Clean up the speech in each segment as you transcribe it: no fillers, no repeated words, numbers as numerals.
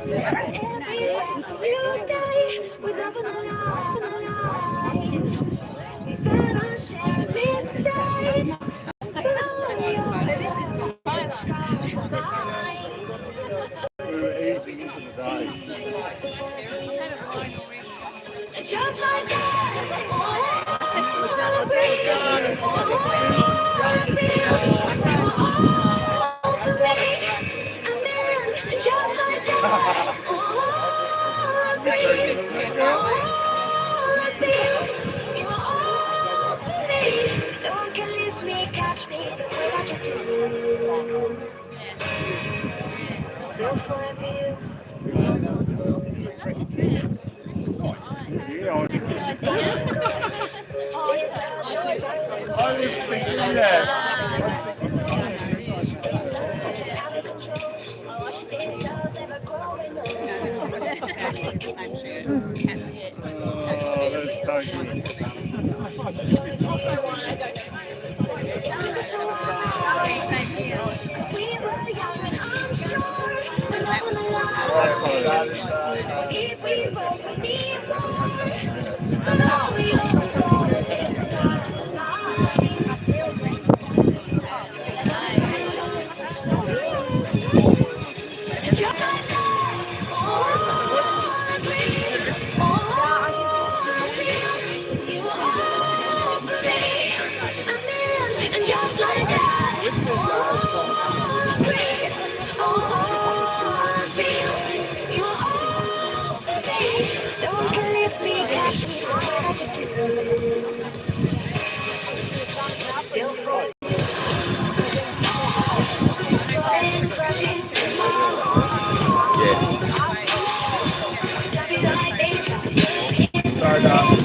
You die with love on the line. We've had our share of mistakes. Blow your scars are mine. We're easing into the day. Just like that, all I breathe, all I feel, you are all for me. I'm in, just like that, all I breathe, all I feel, you are all for me. No one can lift me, catch me the way that you do. I'm still falling for you. Yeah, I was thinking that. Oh, that's so good. It took us a while, 'cause we were young and unsure. We're love on the line. If we both need more, but all your flaws and scars are mine. Just like that, oh, I breathe, oh, I feel, you are all for me. I'm in, and just like that, oh, I breathe, oh, I feel, you are all for me. No one can lift me, catch me the way that you do. Still falling, falling, crashing tomorrow. Start up.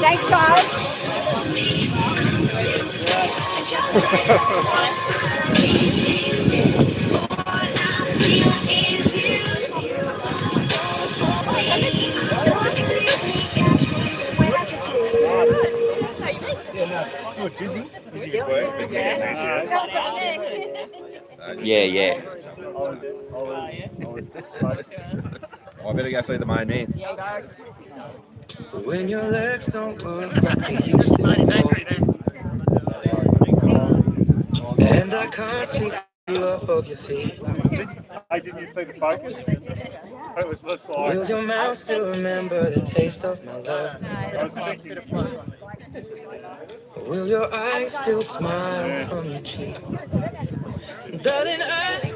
Thanks, guys. Busy at work. Yeah. I better go see the main man. When your legs don't work like they used to before, and I can't sweep you off of your feet. Hey, didn't you see the focus? It was this like. Will your mouth still remember the taste of my love? I was thinking. Will your eyes still smile from your cheek? Darling, I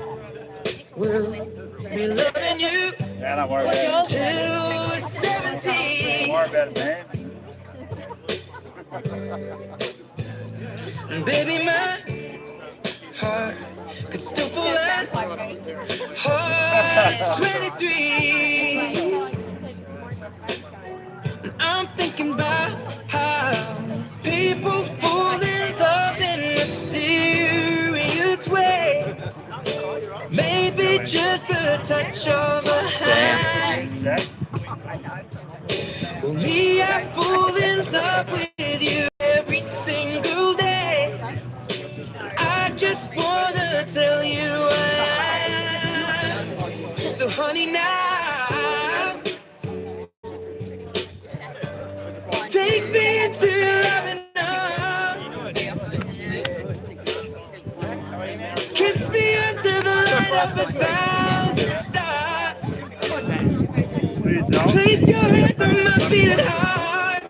will be loving you Yeah, don't worry about it. till we're 17. Don't worry about it, man. And baby, my heart could still fall as hard at 23. And I'm thinking about how people fall in love in mysterious ways. Maybe just a touch of a hand. Well, me, I fall in love with you every single day. I just wanna tell you I am. So honey, now take me into your loving arms. Kiss me under the light of 1,000 stars. Place your hand on my beating heart.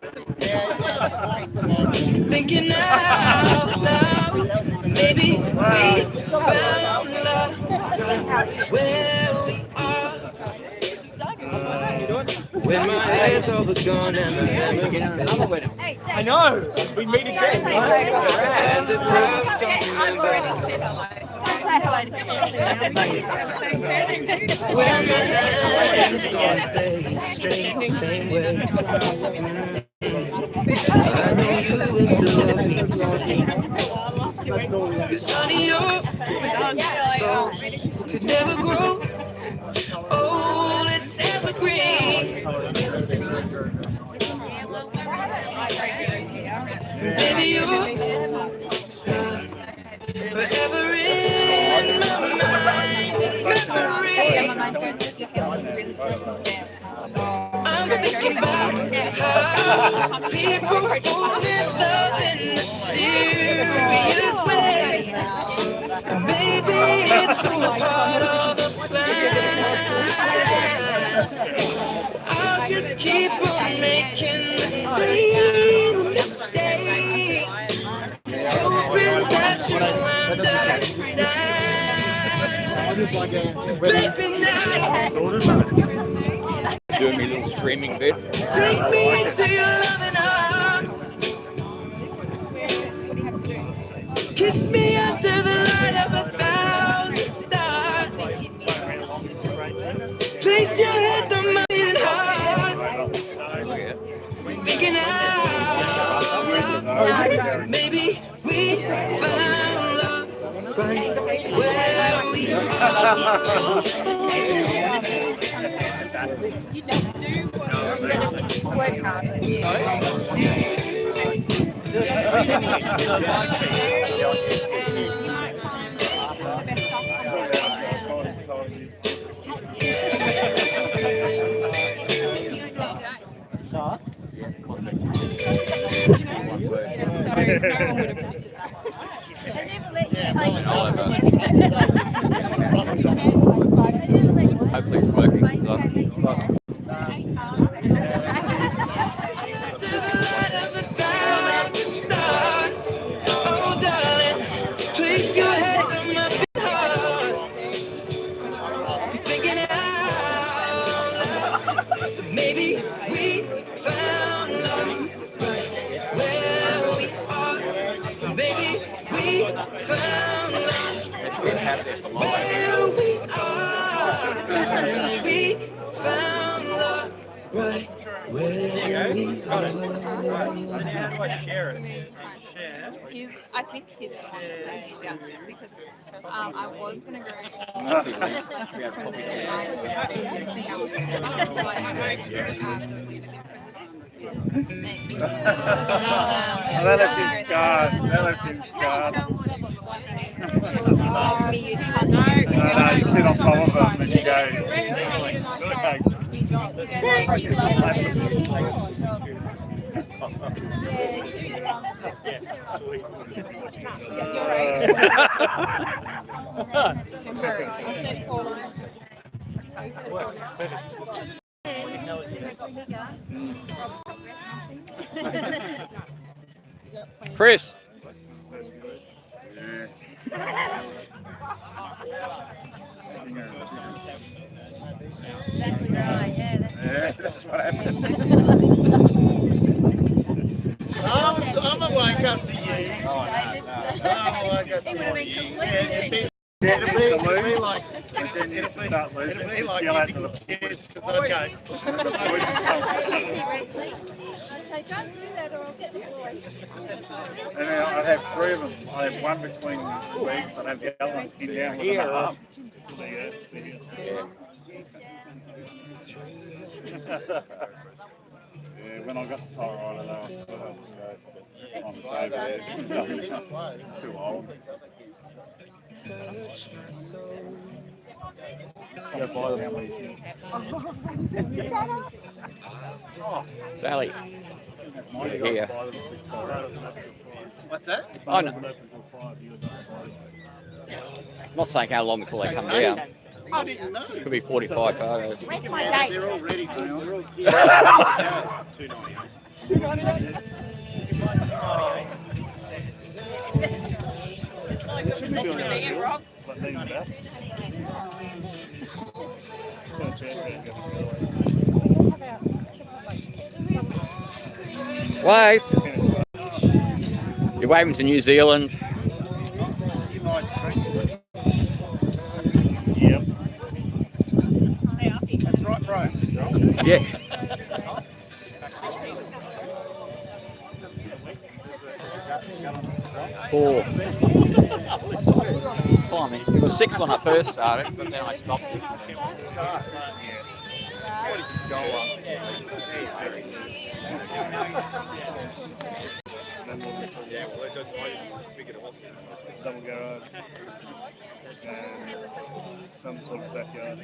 Thinking out loud, maybe we found love right where we are. when my hair's all but gone and my memory fades. I know. We meet again. And the crowds don't remember when my hands don't fade straight the same way. I know you will still love me the same. 'Cause honey, your soul could never grow old, it's evergreen. Baby, your smile forever in my mind, memory. I'm thinking about how people fall in love in mysterious ways. And maybe it's all part of the plan. I'll just keep on making the same mistakes, hoping that you'll understand. Baby, now Doing me little streaming bit. take me into your loving arms. Kiss me under the light of 1,000 stars. Place your head on my beating heart. Thinking out, maybe we found love right where we are. You just do work hard. Hopefully it's working. To the light of 1,000 stars. Oh, darling, place your head on my big heart. I'm thinking out loud. Maybe we found love right where we are. Maybe we found love right where we are. We found love right where we are. I think his one is when he's down this because I was gonna go. That left him scarred. That left him scarred. No, you sit on top of them and you go. Chris. Yeah, that's what happened. I'm a wake up to you. Oh, I'm a wake up to you. It'll be like Yell out to the kids because I'd go. And then I'd have three of them. I'd have one between the legs. I'd have the other one pinned down with an arm. Yeah, when I got the tire rider, they were on the over there. Too old. Go buy them. Sally. Here. What's that? Oh, no. Not saying how long before they come down. I didn't know. Could be 45 photos. Where's my date? They're all ready. They're all Should be doing that. But lean back. Wave. You're waving to New Zealand. Yep. That's right, bro. Yeah. Four. Climbing. It was 6 when I first started, but then I stopped. Double garage. And some sort of backyard.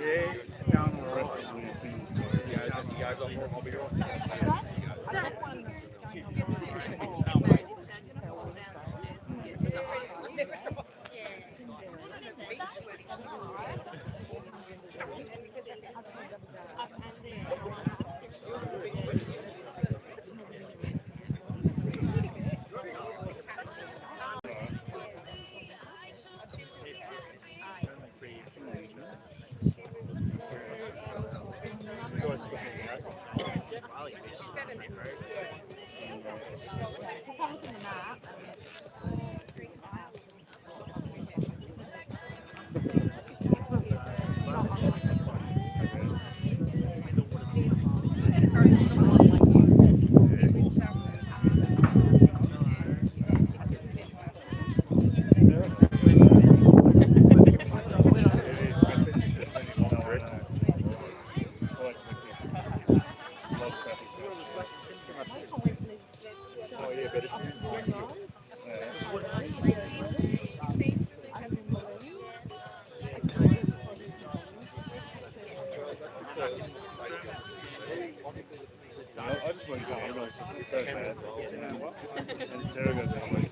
Yeah, down the rest of the thing. I just want to go everyone's so bad. And Sarah goes down like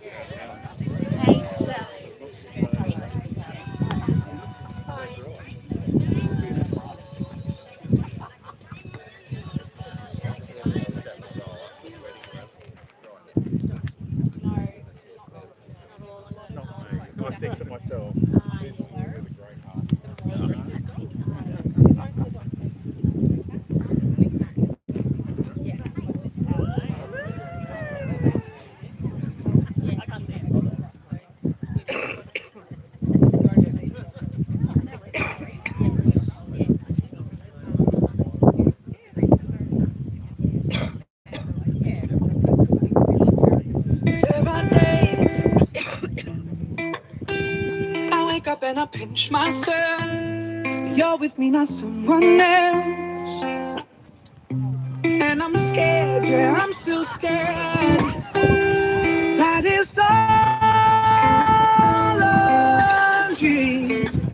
I think to myself, this is really great heart. There are days I wake up and I pinch myself. You're with me, not someone else. And I'm scared, yeah, I'm still scared. That is all a dream.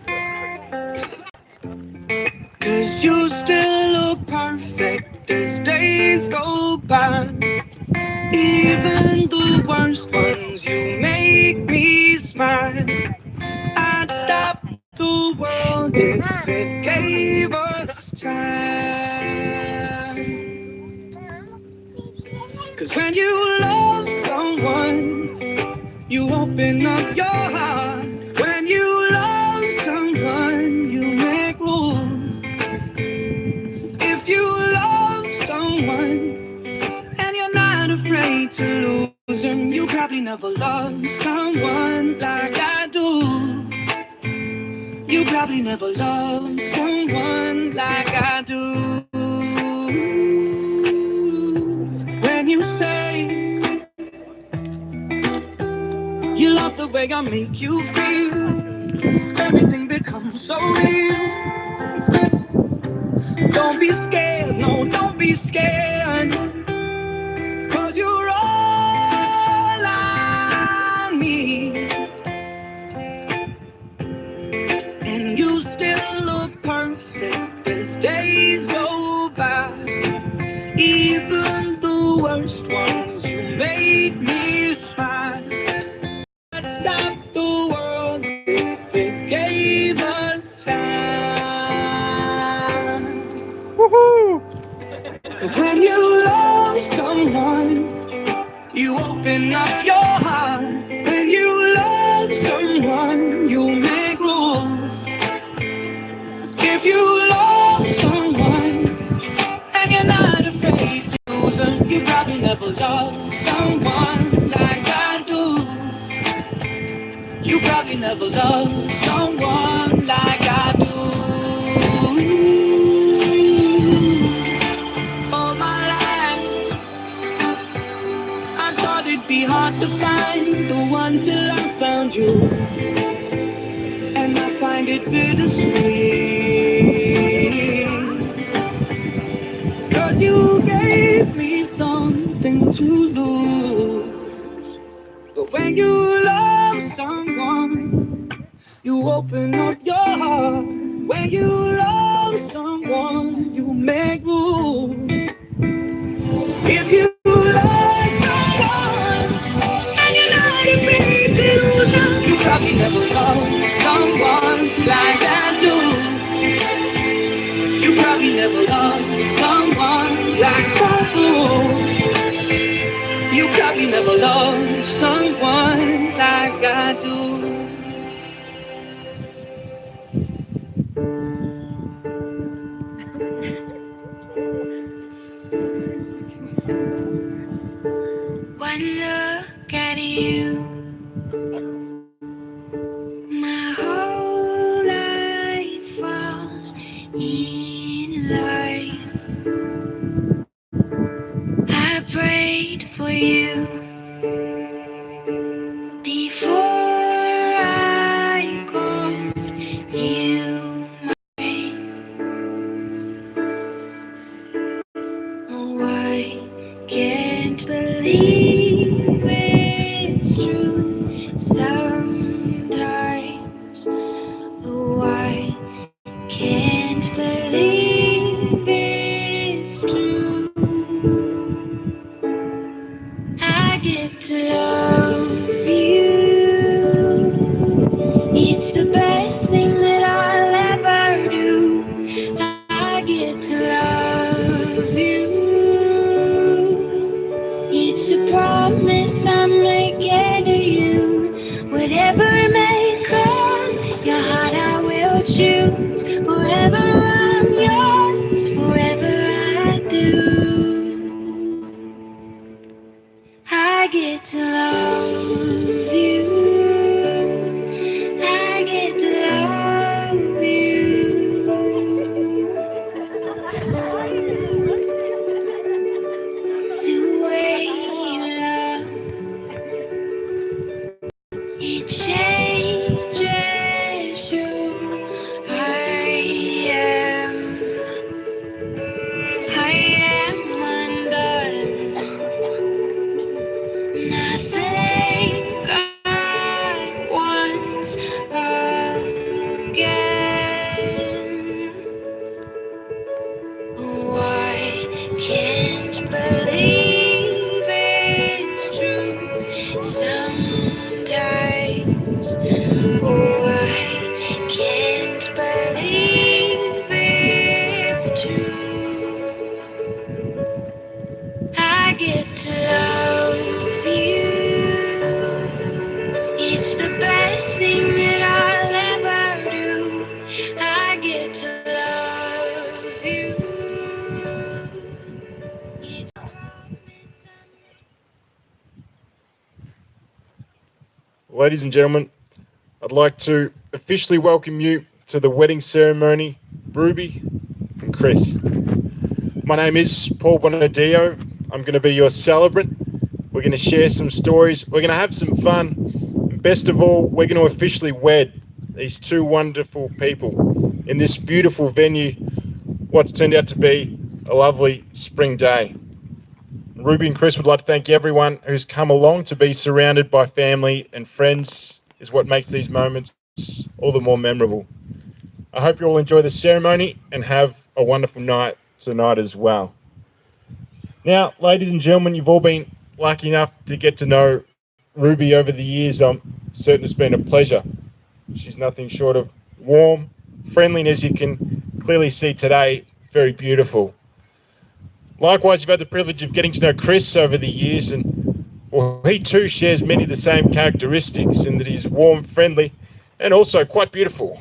'Cause you still look perfect as days go by. Even the worst ones, you make me smile. I'd stop the world if it gave us time. 'Cause when you love someone, you open up your heart. When you love someone, you make room. If you love someone and you're not afraid to lose them, you probably never loved someone like I do. You probably never loved someone like I do. When you say you love the way I make you feel, everything becomes so real. Don't be scared, no, don't be scared. 'Cause you're all I need. And you still look perfect as days go by. Even the worst ones, you make me smile. I'd stop the world if it gave us time. Woohoo! 'Cause when you love someone, You open up your heart. When you love someone, you make room. If you love someone and you're not afraid to lose them, you probably never loved someone like I do. You probably never loved someone like I do. All my life I thought it'd be hard to find the one till I found you, and I find it bittersweet. 'Cause you gave me something to lose. But when you love someone, you open up your heart. When you love someone, you make room. If you love someone and you're not afraid to lose them, you probably never loved someone like I do. You probably never loved someone like I do. You probably never loved someone like I do. One look at you, my whole life falls in line. I prayed for you before I called you mine. Oh, I can't believe it's true sometimes. Oh, I can't believe it's true. I get to love you. It's the best thing that I'll ever do. I get to love you. It's a promise I make to you. Whatever may come, your heart I will choose. Forever I'm yours, forever I do. I get to love you. I get to love you. The way you love, it changes who I am. I am undone. Nothing God wants again. Oh, I can't believe it's true sometimes. Oh, I can't believe it's true. I get to love you. It's the best thing that I'll ever do. I get to love you. It's a promise I make. Ladies and gentlemen, I'd like to officially welcome you to the wedding ceremony, Ruby and Chris. My name is Paul Bonadio. I'm going to be your celebrant. We're going to share some stories. We're going to have some fun. And best of all, we're going to officially wed these two wonderful people in this beautiful venue, what's turned out to be a lovely spring day. Ruby and Chris would like to thank everyone who's come along. To be surrounded by family and friends is what makes these moments all the more memorable. I hope you all enjoy the ceremony and have a wonderful night tonight as well. Now, ladies and gentlemen, you've all been lucky enough to get to know Ruby over the years. I'm certain it's been a pleasure. She's nothing short of warm, friendly, and as you can clearly see today, very beautiful. Likewise, you've had the privilege of getting to know Chris over the years, and Well, he too shares many of the same characteristics in that he's warm, friendly, and also quite beautiful.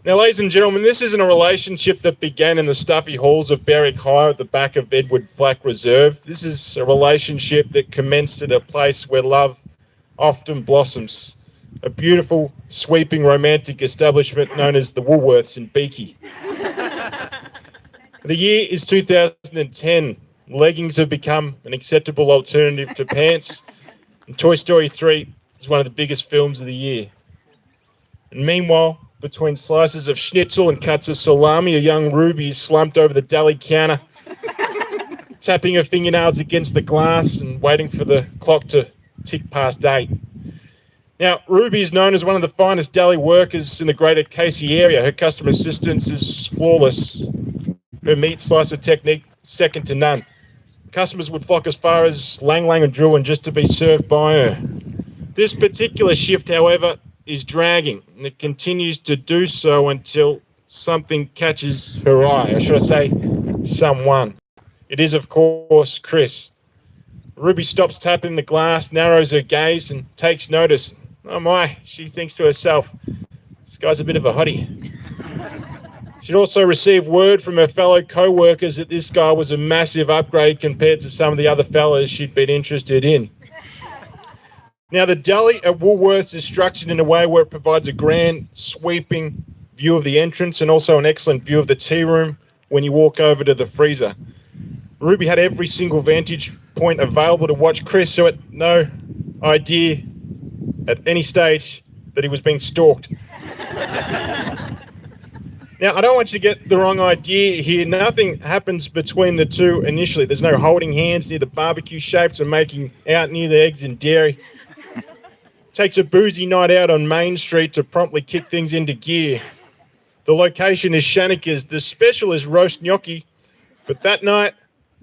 Now, ladies and gentlemen, this isn't a relationship that began in the stuffy halls of Berwick High at the back of Edward Flack Reserve. This is a relationship that commenced at a place where love often blossoms. A beautiful, sweeping, romantic establishment known as the Woolworths in Beaky. The year is 2010. Leggings have become an acceptable alternative to pants. And Toy Story 3 is one of the biggest films of the year. And meanwhile, between slices of schnitzel and cuts of salami, a young Ruby is slumped over the deli counter, tapping her fingernails against the glass and waiting for the clock to tick past 8. Now, Ruby is known as one of the finest deli workers in the greater Casey area. Her customer assistance is flawless. Her meat slicer technique, second to none. Customers would flock as far as Lang Lang and Drouin just to be served by her. This particular shift, however, is dragging, and it continues to do so until something catches her eye, or should I say, someone. It is, of course, Chris. Ruby stops tapping the glass, narrows her gaze, and takes notice. Oh my, she thinks to herself, this guy's a bit of a hottie. She'd also received word from her fellow co-workers that this guy was a massive upgrade compared to some of the other fellas she'd been interested in. Now, the deli at Woolworths is structured in a way where it provides a grand, sweeping view of the entrance and also an excellent view of the tea room when you walk over to the freezer. Ruby had every single vantage point available to watch Chris, so had no idea at any stage that he was being stalked. Now, I don't want you to get the wrong idea here. Nothing happens between the two initially. There's no holding hands near the barbecue shapes or making out near the eggs and dairy. Takes a boozy night out on Main Street to promptly kick things into gear. The location is Shanika's. The special is roast gnocchi, but that night,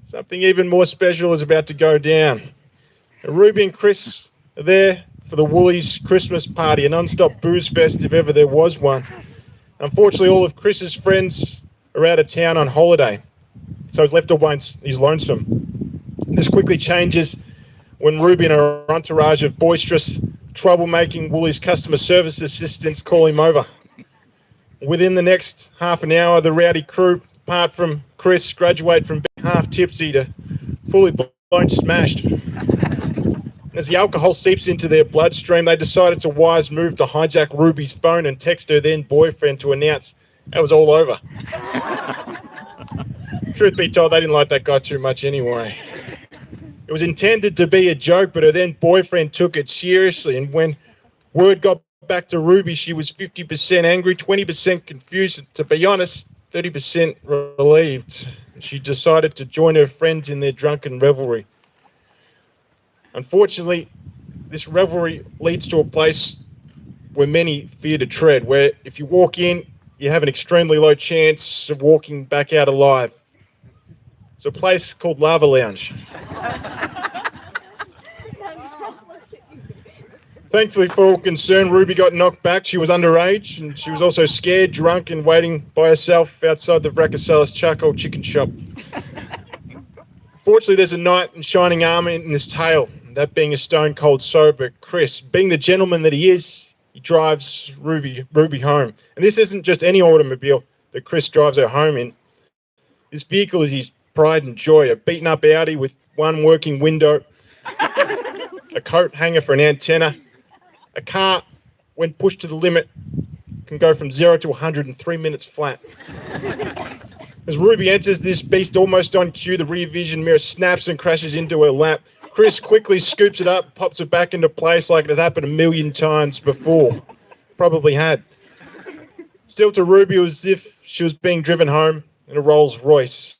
something even more special is about to go down. Ruby and Chris are there for the Woolies Christmas party, a non-stop booze fest if ever there was one. Unfortunately, all of Chris's friends are out of town on holiday, so he's left alone. He's lonesome. This quickly changes when Ruby and her entourage of boisterous, troublemaking Woolies customer service assistants call him over. Within the next half an hour, the rowdy crew, apart from Chris, graduate from being half tipsy to fully blown smashed. As the alcohol seeps into their bloodstream, they decide it's a wise move to hijack Ruby's phone and text her then boyfriend to announce it was all over. Truth be told, they didn't like that guy too much anyway. It was intended to be a joke, but her then boyfriend took it seriously, and when word got back to Ruby, she was 50% angry, 20% confused, and to be honest, 30% relieved. She decided to join her friends in their drunken revelry. Unfortunately, this revelry leads to a place where many fear to tread, where if you walk in, you have an extremely low chance of walking back out alive. It's a place called Lava Lounge. Thankfully for all concerned, Ruby got knocked back. She was underage, and she was also scared, drunk, and waiting by herself outside the Vracasalis charcoal chicken shop. Fortunately, there's a knight in shining armour in this tale, that being a stone-cold sober Chris. Being the gentleman that he is, he drives Ruby home. And this isn't just any automobile that Chris drives her home in. This vehicle is his pride and joy, a beaten-up Audi with one working window, a coat hanger for an antenna. A car, when pushed to the limit, can go from 0 to 100 in 3 minutes flat. As Ruby enters this beast almost on cue, the rear vision mirror snaps and crashes into her lap. Chris quickly scoops it up, pops it back into place like it had happened a million times before. Probably had. Still to Ruby, it was as if she was being driven home in a Rolls Royce.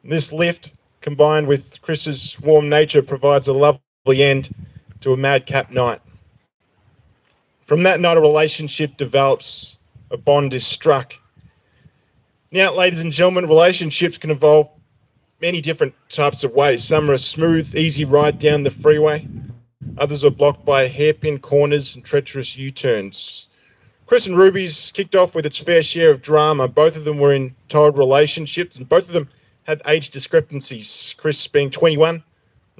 This lift, combined with Chris's warm nature, provides a lovely end to a madcap night. From that night, a relationship develops, a bond is struck. Now, ladies and gentlemen, relationships can evolve many different types of ways. Some are a smooth, easy ride down the freeway. Others are blocked by hairpin corners and treacherous U-turns. Chris and Ruby's kicked off with its fair share of drama. Both of them were in tied relationships, and both of them had age discrepancies. Chris being 21,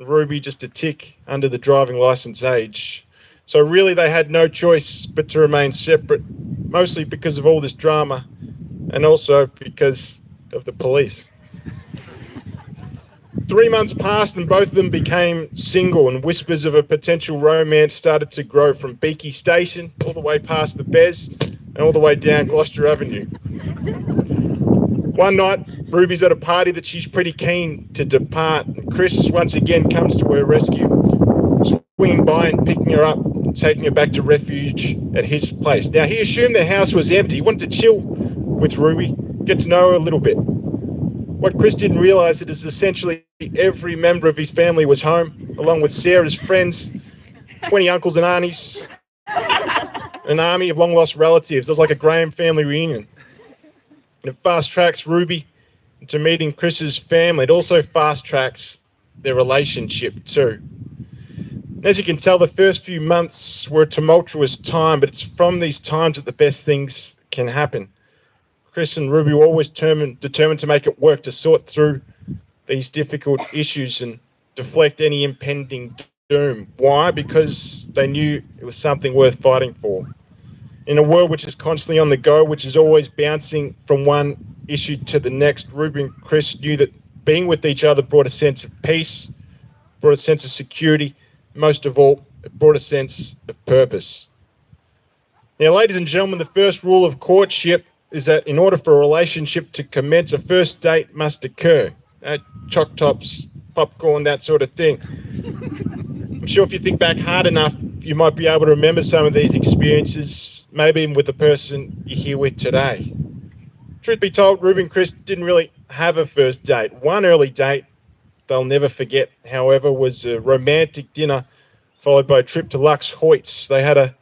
Ruby just a tick under the driving license age. So really they had no choice but to remain separate, mostly because of all this drama and also because of the police. 3 months passed and both of them became single, and whispers of a potential romance started to grow from Beaky Station all the way past the Bez and all the way down Gloucester Avenue. One night, Ruby's at a party that she's pretty keen to depart, and Chris once again comes to her rescue, swinging by and picking her up and taking her back to refuge at his place. Now, he assumed their house was empty. He wanted to chill with Ruby, get to know her a little bit. What Chris didn't realise is essentially every member of his family was home, along with Sarah's friends, 20 uncles and aunties, an army of long-lost relatives. It was like a Graham family reunion. And it fast-tracks Ruby into meeting Chris's family. It also fast-tracks their relationship too. And as you can tell, the first few months were a tumultuous time, but it's from these times that the best things can happen. Chris and Ruby were always determined to make it work, to sort through these difficult issues and deflect any impending doom. Why? Because they knew it was something worth fighting for. In a world which is constantly on the go, which is always bouncing from one issue to the next, Ruby and Chris knew that being with each other brought a sense of peace, brought a sense of security, most of all, it brought a sense of purpose. Now, ladies and gentlemen, the first rule of courtship is that in order for a relationship to commence, a first date must occur. Choc tops, popcorn, that sort of thing. I'm sure if you think back hard enough, you might be able to remember some of these experiences, maybe even with the person you're here with today. Truth be told, Ruby and Chris didn't really have a first date. One early date they'll never forget, however, was a romantic dinner followed by a trip to Lux Hoyts. They had a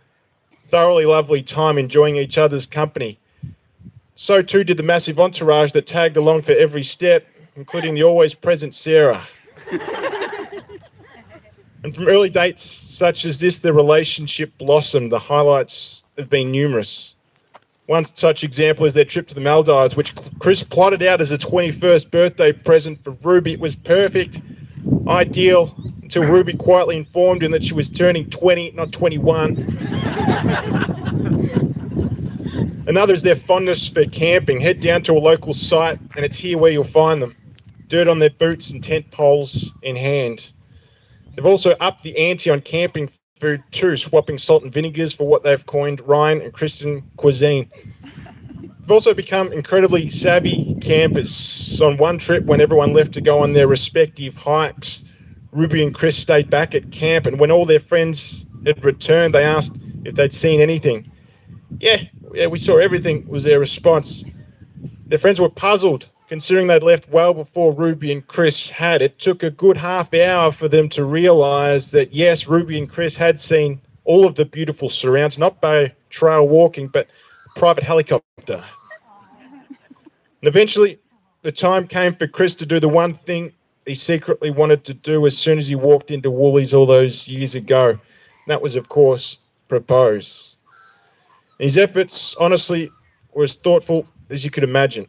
thoroughly lovely time enjoying each other's company. So too did the massive entourage that tagged along for every step, including the always present Sarah. And from early dates such as this, the relationship blossomed. The highlights have been numerous. One such example is their trip to the Maldives, which Chris plotted out as a 21st birthday present for Ruby. It was perfect, ideal, until Ruby quietly informed him that she was turning 20, not 21. Another is their fondness for camping. Head down to a local site, and it's here where you'll find them. Dirt on their boots and tent poles in hand. They've also upped the ante on camping food too, swapping salt and vinegars for what they've coined Ryan and Kristen cuisine. They've also become incredibly savvy campers. On one trip, when everyone left to go on their respective hikes, Ruby and Chris stayed back at camp, and when all their friends had returned, they asked if they'd seen anything. Yeah, we saw everything, was their response. Their friends were puzzled, considering they'd left well before Ruby and Chris had. It took a good half hour for them to realise that, yes, Ruby and Chris had seen all of the beautiful surrounds, not by trail walking, but private helicopter. And eventually, the time came for Chris to do the one thing he secretly wanted to do as soon as he walked into Woolies all those years ago. And that was, of course, propose. His efforts, honestly, were as thoughtful as you could imagine.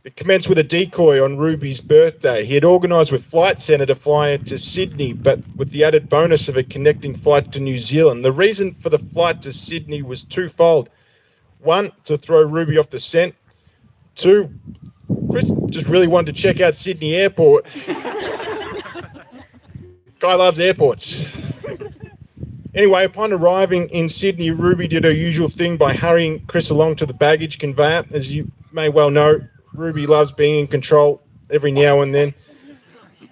It commenced with a decoy on Ruby's birthday. He had organised with Flight Centre to fly her to Sydney, but with the added bonus of a connecting flight to New Zealand. The reason for the flight to Sydney was twofold. One, to throw Ruby off the scent. Two, Chris just really wanted to check out Sydney Airport. Guy loves airports. Anyway, upon arriving in Sydney, Ruby did her usual thing by hurrying Chris along to the baggage conveyor. As you may well know, Ruby loves being in control every now and then,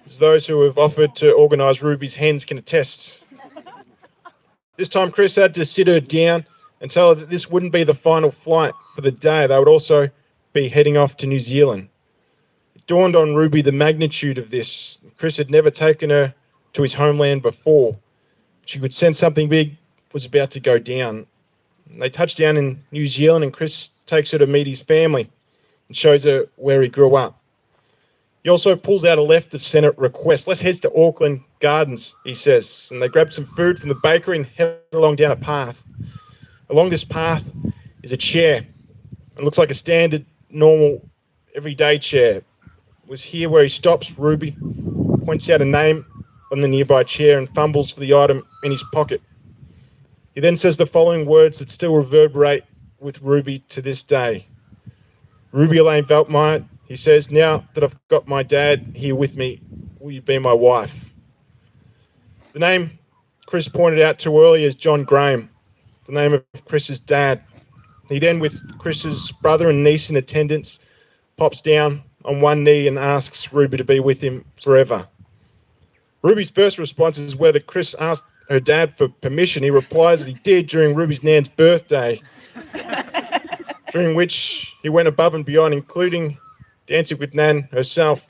as those who have offered to organise Ruby's hens can attest. This time Chris had to sit her down and tell her that this wouldn't be the final flight for the day. They would also be heading off to New Zealand. It dawned on Ruby the magnitude of this. Chris had never taken her to his homeland before. She could sense something big was about to go down. They touched down in New Zealand, and Chris takes her to meet his family and shows her where he grew up. He also pulls out a left of centre request. Let's head to Auckland Gardens, he says. And they grab some food from the bakery and head along down a path. Along this path is a chair. It looks like a standard, normal, everyday chair. It was here where he stops Ruby, points out a name on the nearby chair and fumbles for the item in his pocket. He then says the following words that still reverberate with Ruby to this day. Ruby Elaine Veltmeyer, he says, now that I've got my dad here with me, will you be my wife? The name Chris pointed out to earlier is John Graham, the name of Chris's dad. He then, with Chris's brother and niece in attendance, pops down on one knee and asks Ruby to be with him forever. Ruby's first response is whether Chris asked her dad for permission. He replies that he did during Ruby's nan's birthday, during which he went above and beyond, including dancing with Nan herself.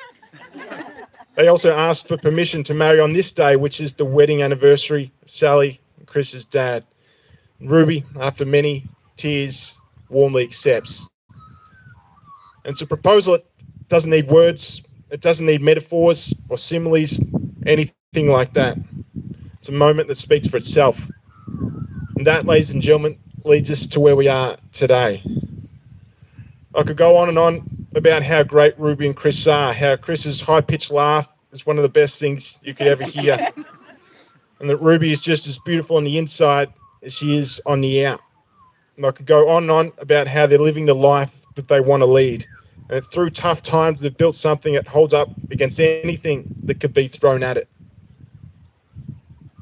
They also asked for permission to marry on this day, which is the wedding anniversary of Sally and Chris's dad. Ruby, after many tears, warmly accepts. And it's a proposal that doesn't need words, it doesn't need metaphors or similes, anything like that. It's a moment that speaks for itself. And that, ladies and gentlemen, leads us to where we are today. I could go on and on about how great Ruby and Chris are, how Chris's high-pitched laugh is one of the best things you could ever hear, and that Ruby is just as beautiful on the inside as she is on the out. And I could go on and on about how they're living the life that they want to lead, and that through tough times they've built something that holds up against anything that could be thrown at it.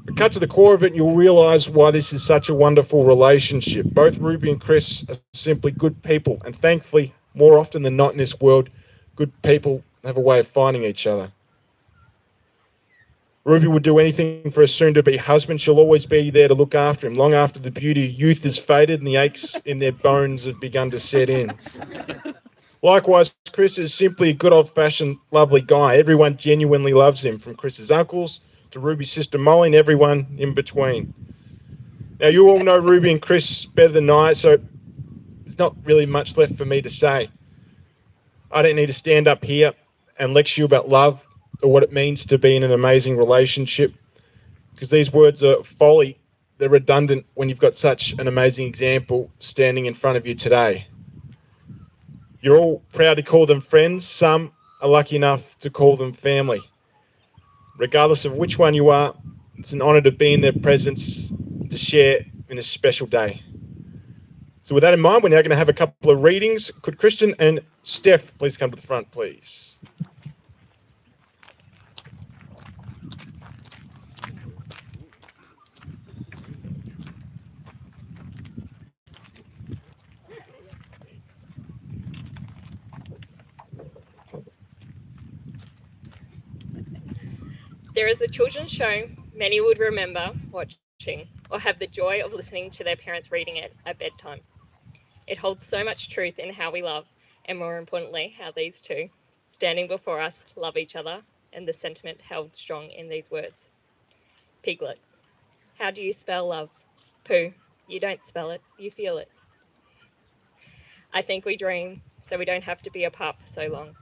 But cut to the core of it, and you'll realise why this is such a wonderful relationship. Both Ruby and Chris are simply good people, and thankfully, more often than not in this world, good people have a way of finding each other. Ruby would do anything for a soon-to-be husband. She'll always be there to look after him, long after the beauty of youth has faded and the aches in their bones have begun to set in. Likewise, Chris is simply a good old-fashioned, lovely guy. Everyone genuinely loves him, from Chris's uncles to Ruby's sister Molly and everyone in between. Now, you all know Ruby and Chris better than I, so there's not really much left for me to say. I don't need to stand up here and lecture you about love or what it means to be in an amazing relationship, because these words are folly. They're redundant when you've got such an amazing example standing in front of you today. You're all proud to call them friends. Some are lucky enough to call them family. Regardless of which one you are, it's an honour to be in their presence, to share in a special day. So with that in mind, we're now going to have a couple of readings. Could Christian and Steph please come to the front, please? There is a children's show many would remember watching or have the joy of listening to their parents reading it at bedtime. It holds so much truth in how we love, and more importantly, how these two, standing before us, love each other, and the sentiment held strong in these words. Piglet, how do you spell love? Pooh, you don't spell it, you feel it. I think we dream, so we don't have to be apart for so long.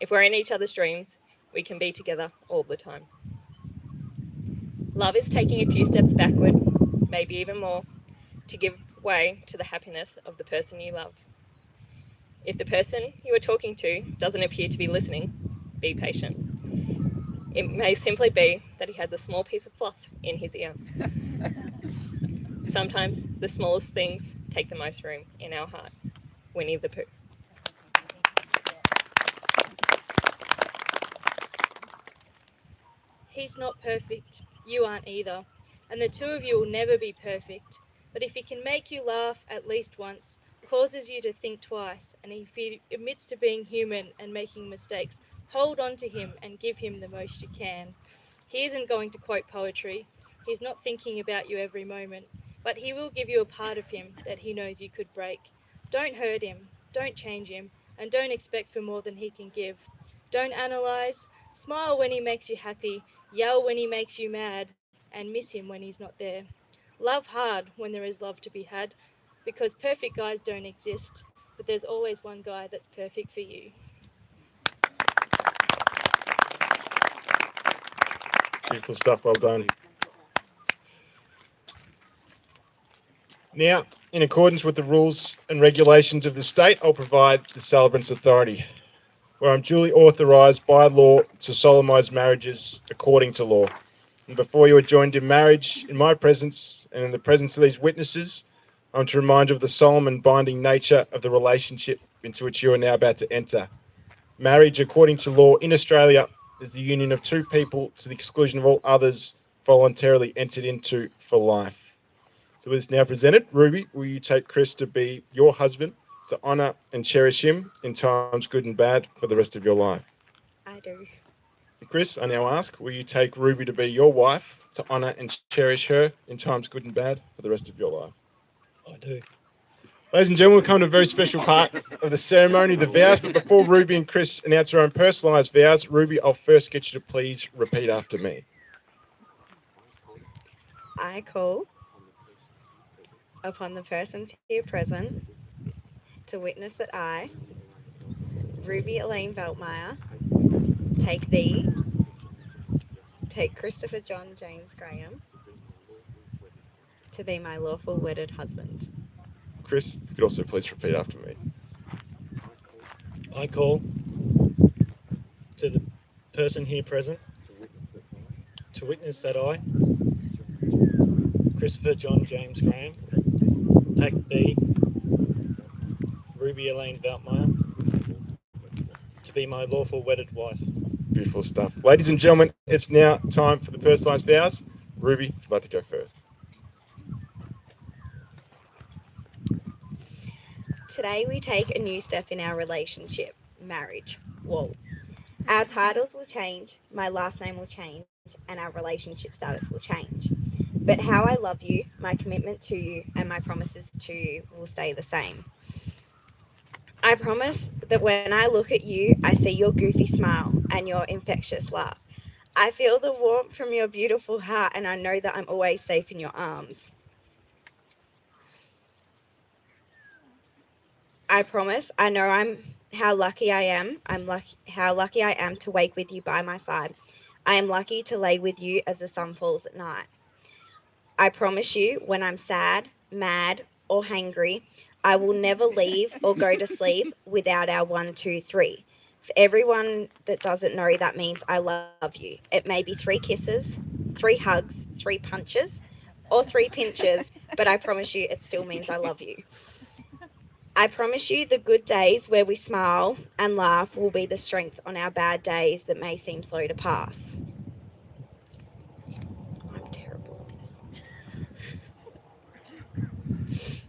If we're in each other's dreams, we can be together all the time. Love is taking a few steps backward, maybe even more, to give way to the happiness of the person you love. If the person you are talking to doesn't appear to be listening, be patient. It may simply be that he has a small piece of fluff in his ear. Sometimes the smallest things take the most room in our heart. Winnie the Pooh. He's not perfect, you aren't either, and the two of you will never be perfect. But if he can make you laugh at least once, causes you to think twice, and if he admits to being human and making mistakes, hold on to him and give him the most you can. He isn't going to quote poetry, he's not thinking about you every moment, but he will give you a part of him that he knows you could break. Don't hurt him, don't change him, and don't expect for more than he can give. Don't analyze, smile when he makes you happy, yell when he makes you mad, and miss him when he's not there. Love hard when there is love to be had, because perfect guys don't exist, but there's always one guy that's perfect for you. Beautiful stuff, well done. Now, in accordance with the rules and regulations of the state, I'll provide the celebrant's authority. where I'm duly authorised by law to solemnise marriages according to law. And before you are joined in marriage, in my presence and in the presence of these witnesses, I'm to remind you of the solemn and binding nature of the relationship into which you are now about to enter. Marriage, according to law in Australia, is the union of two people to the exclusion of all others voluntarily entered into for life. So with this now presented, Ruby, will you take Chris to be your husband, to honour and cherish him in times good and bad for the rest of your life? I do. Chris, I now ask, will you take Ruby to be your wife, to honour and cherish her in times good and bad for the rest of your life? I do. Ladies and gentlemen, we've come to a very special part of the ceremony, the vows. But before Ruby and Chris announce their own personalised vows, Ruby, I'll first get you to please repeat after me. I call upon the persons here present to witness that I, Ruby Elaine Veltmeyer, take Christopher John James Graham to be my lawful wedded husband. Chris, you could also please repeat after me. I call to the person here present to witness that I, Christopher John James Graham, take thee, Ruby Elaine Veltmeyer, to be my lawful wedded wife. Beautiful stuff. Ladies and gentlemen, it's now time for the personalised vows. Ruby, if you'd like to go first. Today we take a new step in our relationship, marriage. Whoa. Our titles will change, my last name will change, and our relationship status will change. But how I love you, my commitment to you, and my promises to you will stay the same. I promise that when I look at you, I see your goofy smile and your infectious laugh. I feel the warmth from your beautiful heart, and I know that I'm always safe in your arms. I promise, I know how lucky I am. How lucky I am to wake with you by my side. I am lucky to lay with you as the sun falls at night. I promise you, when I'm sad, mad, or hangry, I will never leave or go to sleep without our 1, 2, 3. For everyone that doesn't know, that means I love you. It may be 3 kisses, 3 hugs, 3 punches, or 3 pinches, but I promise you it still means I love you. I promise you the good days where we smile and laugh will be the strength on our bad days that may seem slow to pass. I'm terrible at this.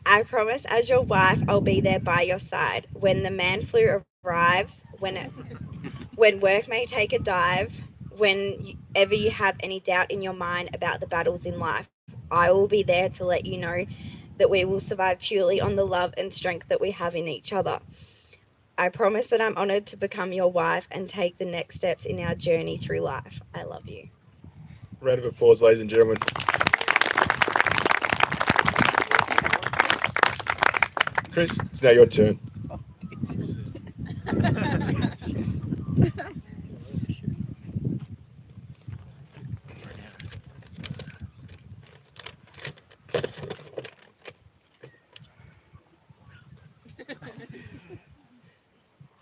I promise as your wife I'll be there by your side when the man flu arrives, when work may take a dive, whenever you have any doubt in your mind about the battles in life. I will be there to let you know that we will survive purely on the love and strength that we have in each other. I promise that I'm honoured to become your wife and take the next steps in our journey through life. I love you. Round of applause, ladies and gentlemen. Chris, it's now your turn.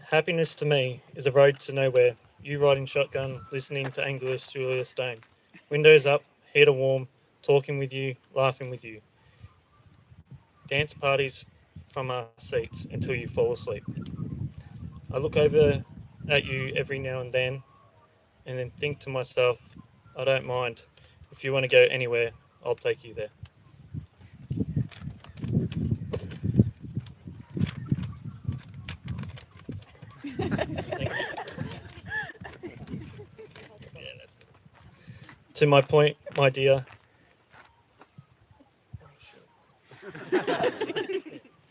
Happiness to me is a road to nowhere. You riding shotgun, listening to Angelus Julia Stone. Windows up, heater warm, talking with you, laughing with you. Dance parties from our seats until you fall asleep. I look over at you every now and then think to myself, I don't mind. If you want to go anywhere, I'll take you there. To my point, my dear.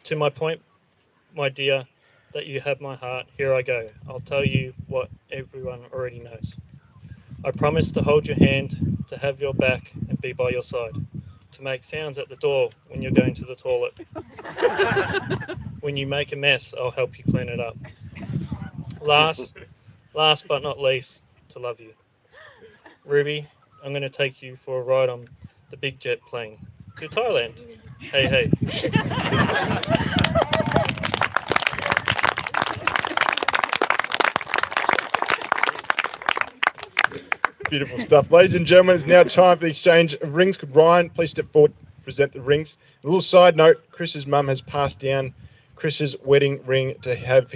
To my point, my dear, that you have my heart, here I go. I'll tell you what everyone already knows. I promise to hold your hand, to have your back and be by your side, to make sounds at the door when you're going to the toilet. When you make a mess, I'll help you clean it up. Last but not least, to love you. Ruby, I'm going to take you for a ride on the big jet plane to Thailand. Hey, hey. Beautiful stuff. Ladies and gentlemen, it's now time for the exchange of rings. Could Ryan please step forward, present the rings? A little side note, Chris's mum has passed down Chris's wedding ring to have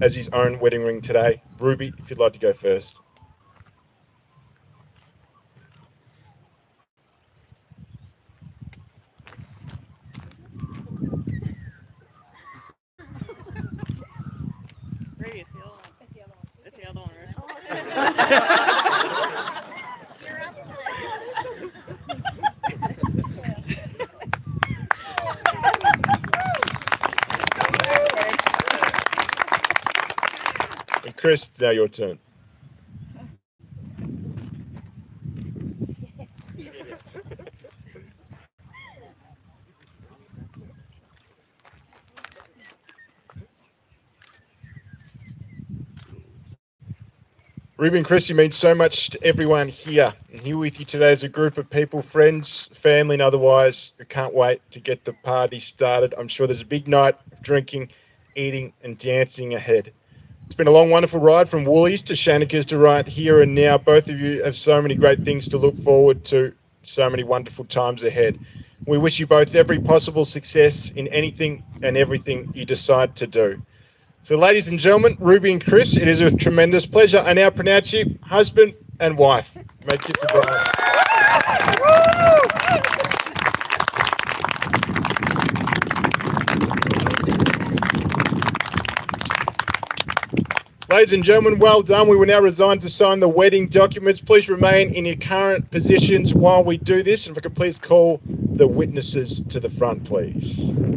as his own wedding ring today. Ruby, if you'd like to go first. It's the other one, right? And Chris, now your turn. Ruby and Chris, you mean so much to everyone here. And here with you today is a group of people, friends, family and otherwise, who can't wait to get the party started. I'm sure there's a big night of drinking, eating and dancing ahead. It's been a long, wonderful ride from Woolies to Shanika's to right here and now. Both of you have so many great things to look forward to, so many wonderful times ahead. We wish you both every possible success in anything and everything you decide to do. So ladies and gentlemen, Ruby and Chris, it is with tremendous pleasure. I now pronounce you husband and wife. Make it surprise. Ladies and gentlemen, well done. We will now resign to sign the wedding documents. Please remain in your current positions while we do this. And if I could please call the witnesses to the front, please.